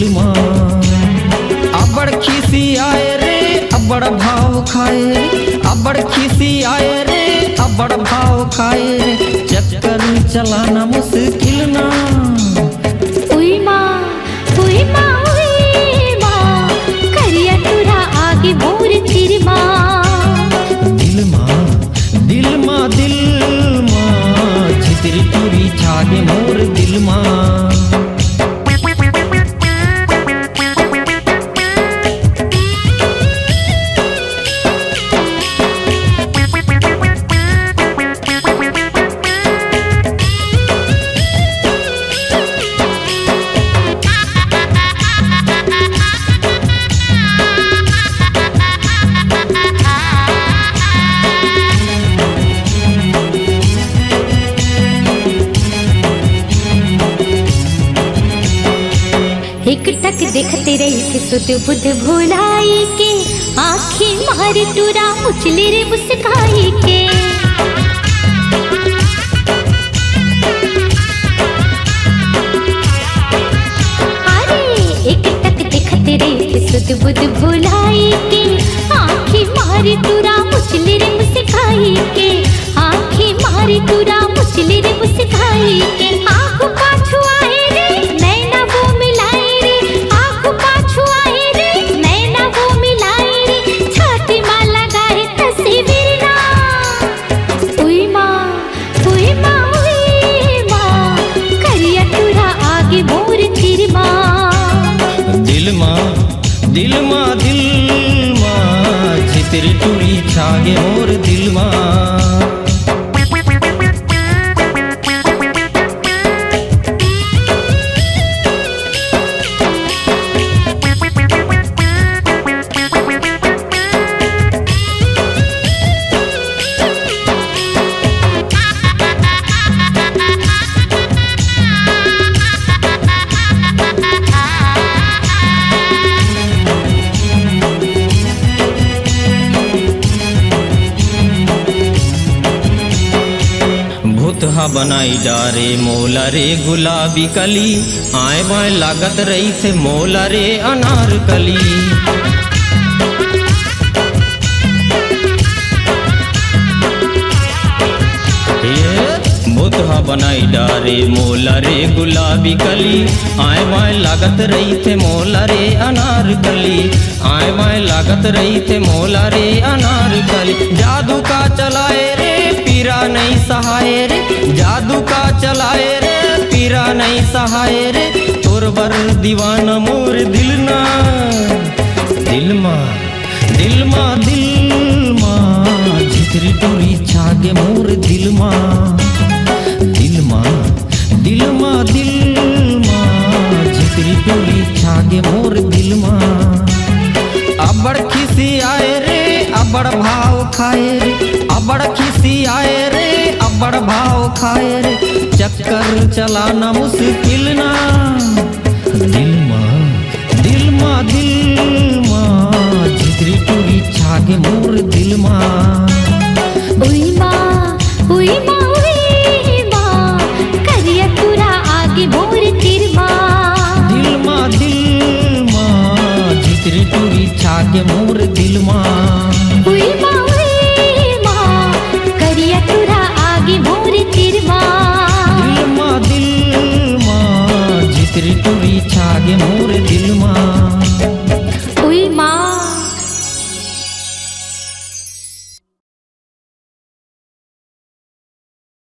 दिल माँ। अबड़ खिसी आए रे अबड़ भाव खाए रे, अबड़ खिसी आए रे अबड़ भाव खाए रे, चक्कर चलाना मुश्किल ना। उई माँ उई माँ उई माँ, करिया तुरा आगे मोर चिर माँ। दिल माँ दिल माँ दिल माँ, छितरी टूरी छागे मोर दिल माँ। एक टक देखते रही के सुध बुध भुलाई के, आँखें मारे टूरा उछले रे मुस्काई के। अरे एक टक देखते रही के सुध बुध भुलाई के, आँखें मारे टूरा उछले रे मुस्काई के, आँखें मारे टूरा उछले रे मुस्काई के। आँखों पाछू आए रे नैना वो मिलाए रे, आँखों पाछू आए रे नैना वो मिलाए रे, छाती माँ लगाए तस्वीर ना। उई माँ उई माँ उई माँ, करिया तुरा आगे मोर चिर माँ। दिल माँ दिल माँ दिल माँ, छितरी टूरी छागे मोर दिल माँ। भूतहा बनाई डारे मोला रे गुलाबी कली, आए बाएं लागत रही थे मोला रे अनारकली। भूतहा बनाई डारे मोला रे गुलाबी कली, आए बाएं लागत रही थे मोला रे अनारकली, आए बाएं लागत रही थे मोला रे अनारकली। जादू का चलाए रे पीरा नहीं सहाय रे, जादू का चलाए रे पीरा नहीं सहाय रे, तोर बर दीवाना मोर दिल ना। दिल माँ दिल माँ दिल माँ, झिकरी टूरी छागे मोर दिल माँ। दिल माँ दिल माँ दिल माँ, झिकरी टूरी छागे मोर दिल माँ। अबड़ खिसी आए रे अबड़ भाव खाए रे, अबड़ खिसी आए रे अबड़ भाव खाए रे, चक्कर चलाना मुश्किल ना। दिल माँ दिल माँ दिल माँ, झिकरी टूरी छागे मोर दिल माँ। उई माँ उई माँ उई माँ, करिया तुरा आगे मोर चिर माँ। दिल माँ झिकरी टूरी छागे मोर दिल माँ। उई माँ करिया तुरा आगे मोर चिर माँ। दिल माँ झिकरी टूरी छागे मोर दिल माँ।